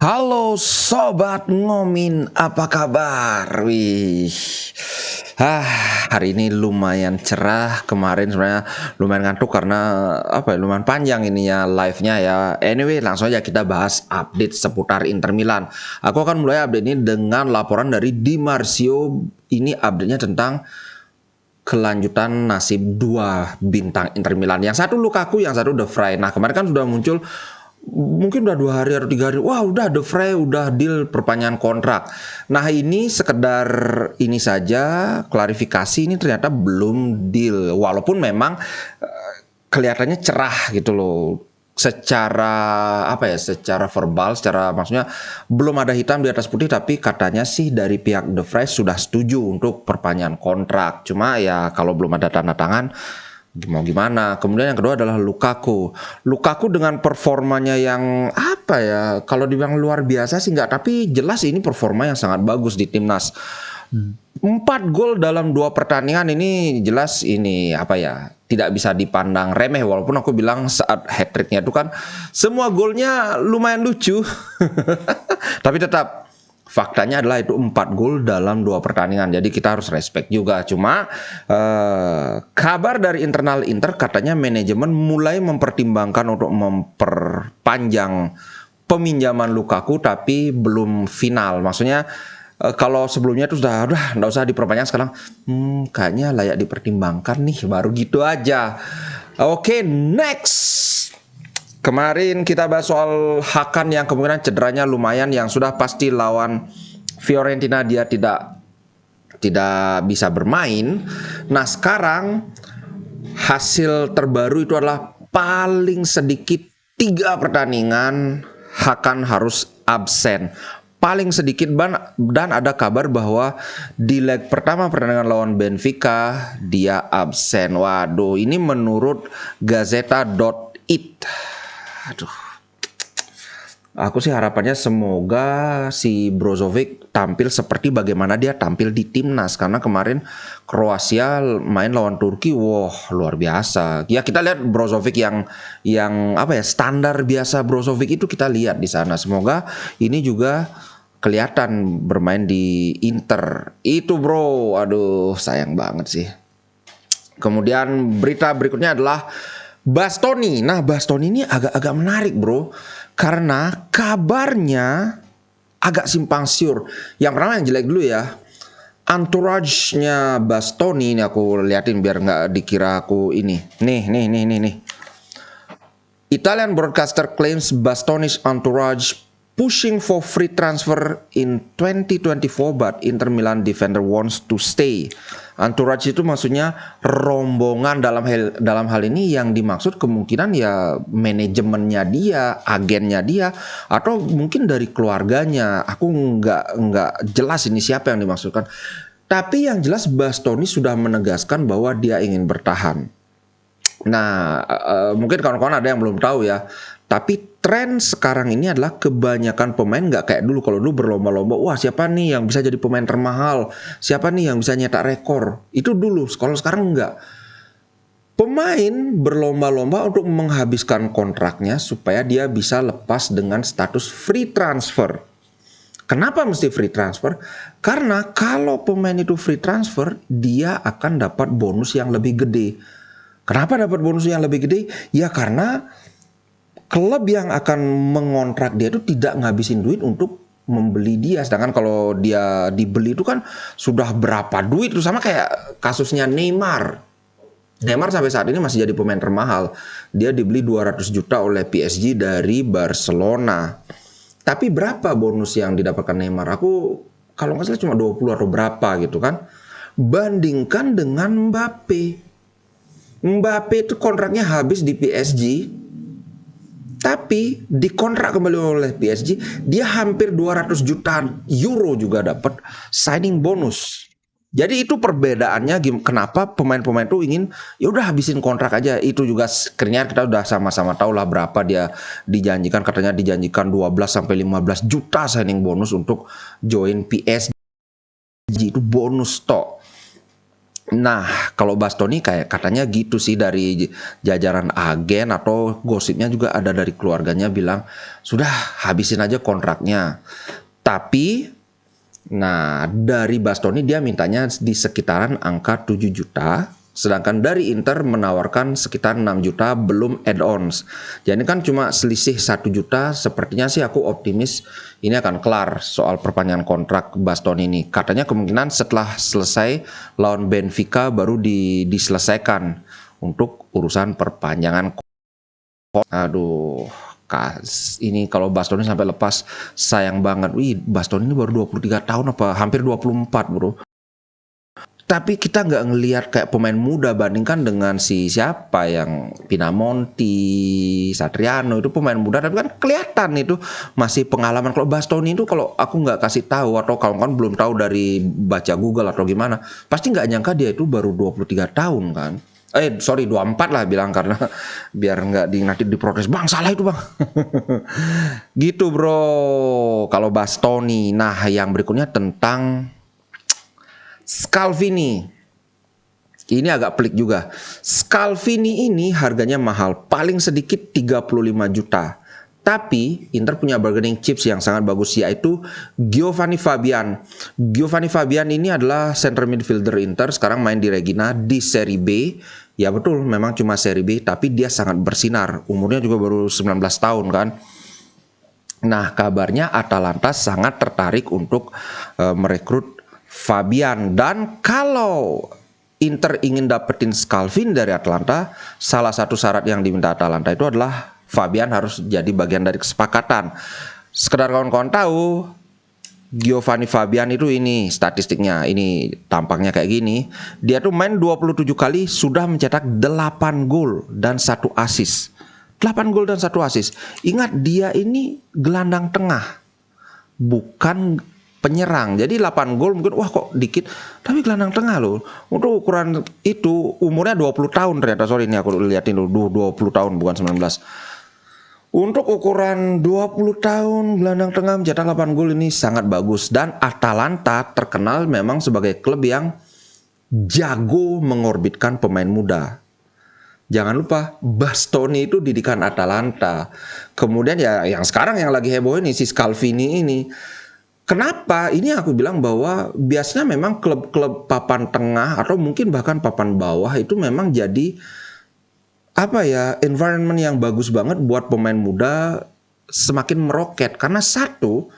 Halo sobat ngomin, apa kabar? Ah, hari ini lumayan cerah. Kemarin sebenarnya lumayan ngantuk karena lumayan panjang ininya live-nya ya. Anyway, langsung aja kita bahas update seputar Inter Milan. Aku akan mulai update ini dengan laporan dari Di Marzio. Ini update-nya tentang kelanjutan nasib dua bintang Inter Milan. Yang satu Lukaku, yang satu De Vrij. Nah, kemarin kan sudah muncul, mungkin udah 2 hari atau 3 hari, wah udah De Vrij udah deal perpanjangan kontrak. Nah ini sekedar ini saja klarifikasi, ini ternyata belum deal, walaupun memang kelihatannya cerah gitu loh, secara secara verbal, secara maksudnya belum ada hitam di atas putih, tapi katanya sih dari pihak De Vrij sudah setuju untuk perpanjangan kontrak. Cuma ya kalau belum ada tanda tangan mau gimana. Kemudian yang kedua adalah Lukaku. Lukaku dengan performanya yang kalau dibilang luar biasa sih enggak, tapi jelas ini performa yang sangat bagus di timnas. 4 gol dalam 2 pertandingan ini jelas ini tidak bisa dipandang remeh, walaupun aku bilang saat hat-tricknya itu kan semua golnya lumayan lucu. Tapi tetap faktanya adalah itu 4 gol dalam 2 pertandingan. Jadi kita harus respect juga. Cuma kabar dari internal Inter katanya manajemen mulai mempertimbangkan untuk memperpanjang peminjaman Lukaku, tapi belum final. Maksudnya kalau sebelumnya itu udah nggak usah diperpanjang, sekarang kayaknya layak dipertimbangkan nih, baru gitu aja. Oke, next. Kemarin kita bahas soal Hakan yang kemungkinan cederanya lumayan, yang sudah pasti lawan Fiorentina dia tidak bisa bermain. Nah sekarang hasil terbaru itu adalah paling sedikit 3 pertandingan Hakan harus absen. Paling sedikit, dan ada kabar bahwa di leg pertama pertandingan lawan Benfica dia absen. Waduh, ini menurut Gazeta.it. Aduh, aku sih harapannya semoga si Brozovic tampil seperti bagaimana dia tampil di timnas, karena kemarin Kroasia main lawan Turki, wah luar biasa. Ya kita lihat Brozovic yang standar biasa Brozovic itu kita lihat di sana. Semoga ini juga kelihatan bermain di Inter. Itu bro, aduh sayang banget sih. Kemudian berita berikutnya adalah Bastoni. Nah Bastoni ini agak menarik bro, karena kabarnya agak simpang siur. Yang pertama yang jelek dulu ya, entourage-nya Bastoni ini aku liatin biar nggak dikira aku ini. Nih. Italian broadcaster claims Bastoni's entourage pushing for free transfer in 2024, but Inter Milan defender wants to stay. Entourage itu maksudnya rombongan, dalam hal ini yang dimaksud kemungkinan ya manajemennya dia, agennya dia, atau mungkin dari keluarganya. Aku nggak jelas ini siapa yang dimaksudkan. Tapi yang jelas Bastoni sudah menegaskan bahwa dia ingin bertahan. Nah, mungkin kawan-kawan ada yang belum tahu ya, tapi tren sekarang ini adalah kebanyakan pemain nggak kayak dulu. Kalau dulu berlomba-lomba, wah siapa nih yang bisa jadi pemain termahal, siapa nih yang bisa nyetak rekor, itu dulu. Kalau sekarang nggak. Pemain berlomba-lomba untuk menghabiskan kontraknya supaya dia bisa lepas dengan status free transfer. Kenapa mesti free transfer? Karena kalau pemain itu free transfer, dia akan dapat bonus yang lebih gede. Kenapa dapat bonus yang lebih gede? Ya karena klub yang akan mengontrak dia itu tidak ngabisin duit untuk membeli dia. Sedangkan kalau dia dibeli itu kan sudah berapa duit. Itu sama kayak kasusnya Neymar. Neymar sampai saat ini masih jadi pemain termahal. Dia dibeli 200 juta oleh PSG dari Barcelona. Tapi berapa bonus yang didapatkan Neymar? Aku kalau nggak salah cuma 20 atau berapa gitu kan. Bandingkan dengan Mbappe. Mbappe itu kontraknya habis di PSG, tapi dikontrak kembali oleh PSG, dia hampir 200 juta euro juga dapat signing bonus. Jadi itu perbedaannya, kenapa pemain-pemain itu ingin ya udah habisin kontrak aja. Itu juga Skriniar kita udah sama-sama tahu lah berapa dia dijanjikan, katanya dijanjikan 12 sampai 15 juta signing bonus untuk join PSG. Itu bonus tok. Nah, kalau Bastoni kayak katanya gitu sih dari jajaran agen atau gosipnya juga ada dari keluarganya bilang sudah habisin aja kontraknya. Tapi nah dari Bastoni dia mintanya di sekitaran angka 7 juta. Sedangkan dari Inter menawarkan sekitar 6 juta belum add-ons. Jadi kan cuma selisih 1 juta. Sepertinya sih aku optimis ini akan kelar soal perpanjangan kontrak Bastoni ini. Katanya kemungkinan setelah selesai lawan Benfica baru diselesaikan untuk urusan perpanjangan. Aduh, ini kalau Bastoni sampai lepas sayang banget. Wih, Bastoni ini baru 23 tahun apa hampir 24, Bro. Tapi kita nggak ngelihat kayak pemain muda bandingkan dengan si siapa yang Pinamonti, Satriano itu pemain muda tapi kan kelihatan itu masih pengalaman. Kalau Bastoni itu kalau aku nggak kasih tahu atau kalau kan belum tahu dari baca Google atau gimana, pasti nggak nyangka dia itu baru 23 tahun kan. Sorry 24 lah bilang karena biar nggak nanti diprotes bang salah itu bang. Gitu bro kalau Bastoni. Nah yang berikutnya tentang Scalvini. Ini agak pelik juga. Scalvini ini harganya mahal, paling sedikit 35 juta. Tapi Inter punya bargaining chips yang sangat bagus yaitu Giovanni Fabian. Giovanni Fabian ini adalah center midfielder Inter, sekarang main di Regina di Serie B. Ya betul, memang cuma Serie B, tapi dia sangat bersinar. Umurnya juga baru 19 tahun kan. Nah, kabarnya Atalanta sangat tertarik untuk merekrut Fabian, dan kalau Inter ingin dapetin Scalvini dari Atalanta, salah satu syarat yang diminta Atalanta itu adalah Fabian harus jadi bagian dari kesepakatan. Sekedar kawan-kawan tahu, Giovanni Fabian itu ini statistiknya, ini tampaknya kayak gini. Dia tuh main 27 kali sudah mencetak 8 gol dan 1 assist. 8 gol dan 1 assist. Ingat dia ini gelandang tengah, bukan penyerang. Jadi 8 gol mungkin wah kok dikit, tapi gelandang tengah loh. Untuk ukuran itu umurnya 20 tahun ternyata. Sorry ini aku liatin dulu 20 tahun bukan 19. Untuk ukuran 20 tahun gelandang tengah mencetak 8 gol ini sangat bagus, dan Atalanta terkenal memang sebagai klub yang jago mengorbitkan pemain muda. Jangan lupa Bastoni itu didikan Atalanta. Kemudian ya yang sekarang yang lagi heboh ini si Scalvini ini. Kenapa? Ini aku bilang bahwa biasanya memang klub-klub papan tengah atau mungkin bahkan papan bawah itu memang jadi apa ya, environment yang bagus banget buat pemain muda semakin meroket. Karena satu,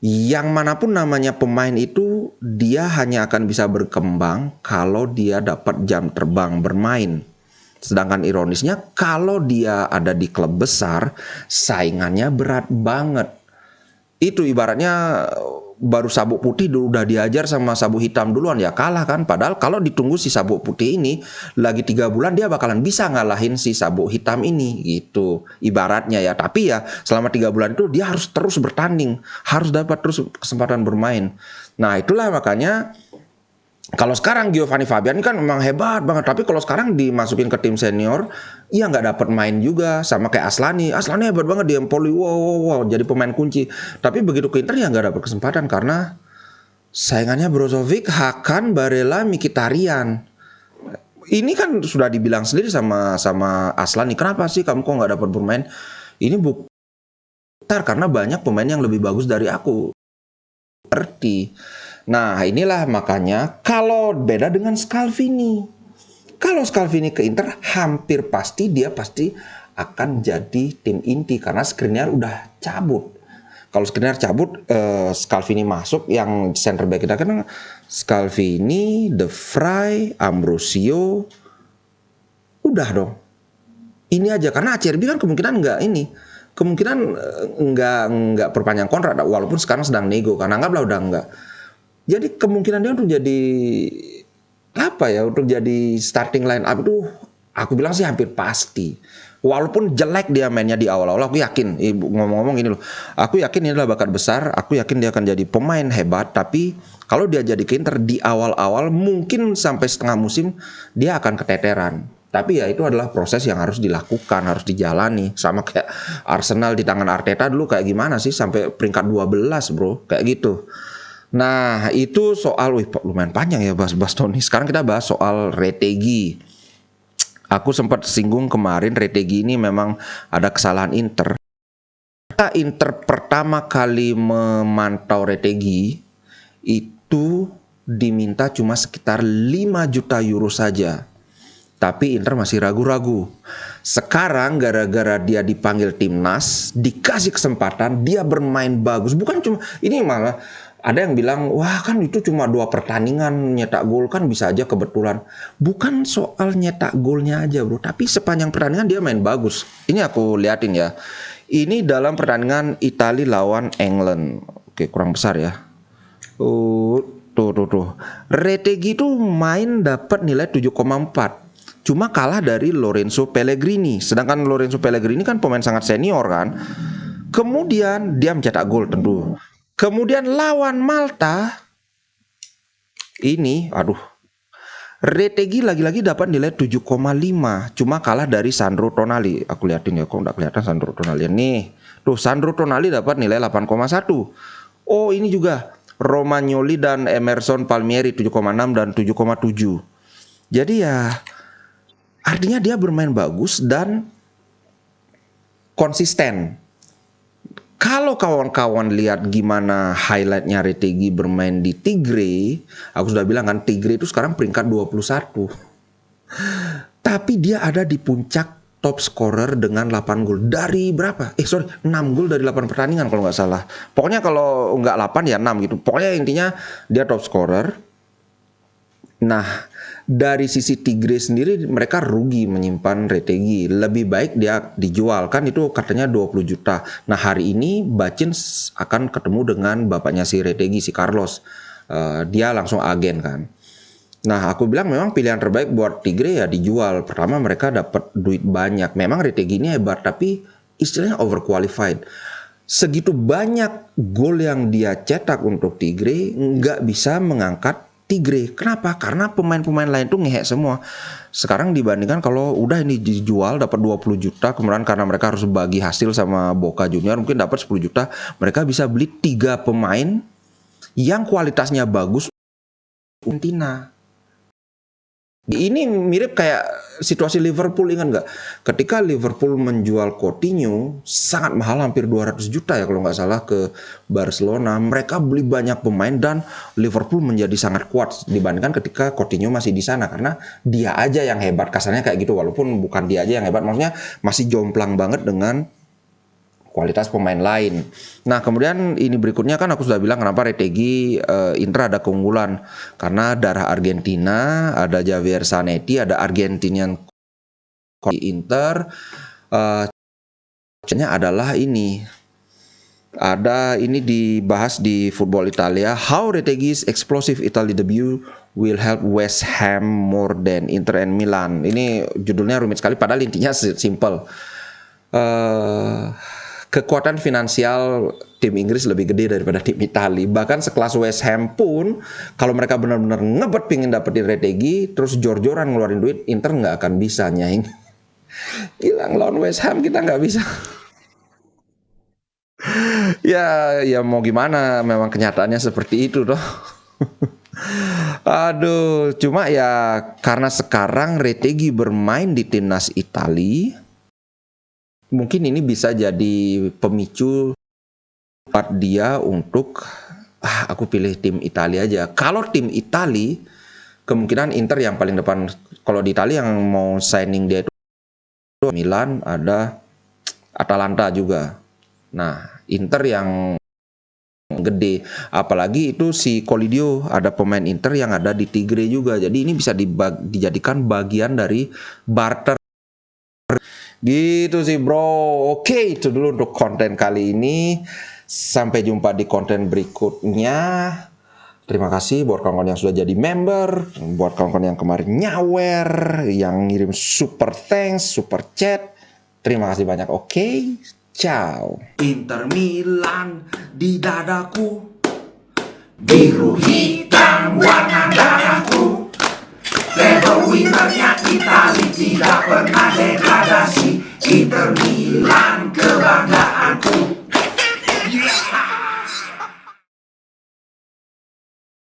yang manapun namanya pemain itu dia hanya akan bisa berkembang kalau dia dapat jam terbang bermain. Sedangkan ironisnya kalau dia ada di klub besar, saingannya berat banget. Itu ibaratnya baru sabuk putih udah diajar sama sabuk hitam duluan ya kalah kan. Padahal kalau ditunggu si sabuk putih ini lagi 3 bulan dia bakalan bisa ngalahin si sabuk hitam ini gitu ibaratnya ya. Tapi ya selama 3 bulan itu dia harus terus bertanding, harus dapat terus kesempatan bermain. Nah itulah makanya kalau sekarang Giovanni Fabian kan memang hebat banget, tapi kalau sekarang dimasukin ke tim senior, ia nggak dapat main juga, sama kayak Aslani. Aslani hebat banget di Empoli, wow, jadi pemain kunci. Tapi begitu ke Inter ya nggak dapat kesempatan karena saingannya Brozovic, Hakan, Barella, Mkhitaryan. Ini kan sudah dibilang sendiri sama Aslani, kenapa sih kamu kok nggak dapat bermain? Ini bukti karena banyak pemain yang lebih bagus dari aku. Berarti. Nah inilah makanya kalau beda dengan Scalvini. Kalau Scalvini ke Inter hampir pasti dia pasti akan jadi tim inti karena Skriniar udah cabut. Kalau Skriniar cabut, Scalvini masuk, yang center back kita kan Scalvini, De Vrij, Ambrosio. Udah dong. Ini aja karena Acerbi kan kemungkinan nggak perpanjang kontrak walaupun sekarang sedang nego karena anggaplah udah enggak. Jadi kemungkinan dia untuk jadi untuk jadi starting line up itu aku bilang sih hampir pasti. Walaupun jelek dia mainnya di awal-awal, aku yakin ngomong-ngomong ini loh. Aku yakin ini adalah bakat besar, aku yakin dia akan jadi pemain hebat, tapi kalau dia jadi ke Inter di awal-awal mungkin sampai setengah musim dia akan keteteran. Tapi ya itu adalah proses yang harus dilakukan, harus dijalani. Sama kayak Arsenal di tangan Arteta dulu kayak gimana sih sampai peringkat 12 bro, kayak gitu. Nah, itu soal, wih, lumayan panjang ya bahas Toni. Sekarang kita bahas soal Retegui. Aku sempat singgung kemarin, Retegui ini memang ada kesalahan Inter. Inter pertama kali memantau Retegui itu diminta cuma sekitar 5 juta euro saja. Tapi Inter masih ragu-ragu. Sekarang gara-gara dia dipanggil timnas, dikasih kesempatan, dia bermain bagus. Bukan cuma, ini malah ada yang bilang, wah kan itu cuma 2 pertandingan nyetak gol, kan bisa aja kebetulan. Bukan soal nyetak golnya aja bro, tapi sepanjang pertandingan dia main bagus. Ini aku liatin ya. Ini dalam pertandingan Italia lawan England. Oke, kurang besar ya. Tuh. Retegui itu main dapat nilai 7,4. Cuma kalah dari Lorenzo Pellegrini. Sedangkan Lorenzo Pellegrini kan pemain sangat senior kan. Kemudian dia mencetak gol tentu. Kemudian lawan Malta ini, Retegui lagi-lagi dapat nilai 7,5. Cuma kalah dari Sandro Tonali. Aku liatin ya, kok nggak kelihatan Sandro Tonali nih. Tuh, Sandro Tonali dapat nilai 8,1. Oh, ini juga Romagnoli dan Emerson Palmieri 7,6 dan 7,7. Jadi ya artinya dia bermain bagus dan konsisten. Kalau kawan-kawan lihat gimana highlightnya Retegui bermain di Tigre, aku sudah bilang kan Tigre itu sekarang peringkat 21. Tapi dia ada di puncak top scorer dengan 8 gol. Dari berapa? 6 gol dari 8 pertandingan kalau nggak salah. Pokoknya kalau nggak 8 ya 6 gitu. Pokoknya intinya dia top scorer. Nah, dari sisi Tigre sendiri mereka rugi menyimpan Retegui. Lebih baik dia dijual, kan itu katanya 20 juta. Nah, hari ini Bacin akan ketemu dengan bapaknya si Retegui, si Carlos. Dia langsung agen kan. Nah, aku bilang memang pilihan terbaik buat Tigre ya dijual. Pertama mereka dapat duit banyak. Memang Retegui ini hebat, tapi istilahnya overqualified. Segitu banyak gol yang dia cetak untuk Tigre, nggak bisa mengangkat Tigre. Kenapa? Karena pemain-pemain lain tuh ngehek semua. Sekarang dibandingkan kalau udah ini dijual dapat 20 juta, kemudian karena mereka harus bagi hasil sama Boca Junior mungkin dapat 10 juta, mereka bisa beli 3 pemain yang kualitasnya bagus Argentina. Ini mirip kayak situasi Liverpool, ingat nggak? Ketika Liverpool menjual Coutinho sangat mahal, hampir 200 juta ya kalau nggak salah ke Barcelona. Mereka beli banyak pemain dan Liverpool menjadi sangat kuat dibandingkan ketika Coutinho masih di sana karena dia aja yang hebat, kasarnya kayak gitu. Walaupun bukan dia aja yang hebat, maksudnya masih jomplang banget dengan kualitas pemain lain. Nah, kemudian ini berikutnya kan aku sudah bilang kenapa Retegui Inter ada keunggulan karena darah Argentina, ada Javier Zanetti, ada Argentinian di Inter. Adalah ini. Ada ini dibahas di Football Italia, how Retegui's explosive Italy debut will help West Ham more than Inter and Milan. Ini judulnya rumit sekali padahal intinya simple. Kekuatan finansial tim Inggris lebih gede daripada tim Italia. Bahkan sekelas West Ham pun kalau mereka benar-benar ngebet pingin dapetin Retegui terus jor-joran ngeluarin duit, Inter nggak akan bisa nyaing. Gila, lawan West Ham kita nggak bisa. Ya mau gimana, memang kenyataannya seperti itu toh. Aduh, cuma ya karena sekarang Retegui bermain di timnas Italia, mungkin ini bisa jadi pemicu buat dia untuk aku pilih tim Italia aja. Kalau tim Italia, kemungkinan Inter yang paling depan. Kalau di Italia yang mau signing dia itu Milan, ada Atalanta juga. Nah, Inter yang gede. Apalagi itu si Colidio, ada pemain Inter yang ada di Tigre juga. Jadi ini bisa dijadikan bagian dari barter. Gitu sih bro. Oke, itu dulu untuk konten kali ini. Sampai jumpa di konten berikutnya. Terima kasih buat kawan-kawan yang sudah jadi member, buat kawan-kawan yang kemarin nyawer, yang ngirim super thanks, super chat. Terima kasih banyak. Oke, ciao. Inter Milan di dadaku, biru hitam warna darahku. Level winnernya Italia tidak pernah degradasi. Inter Milan kebanggaanku.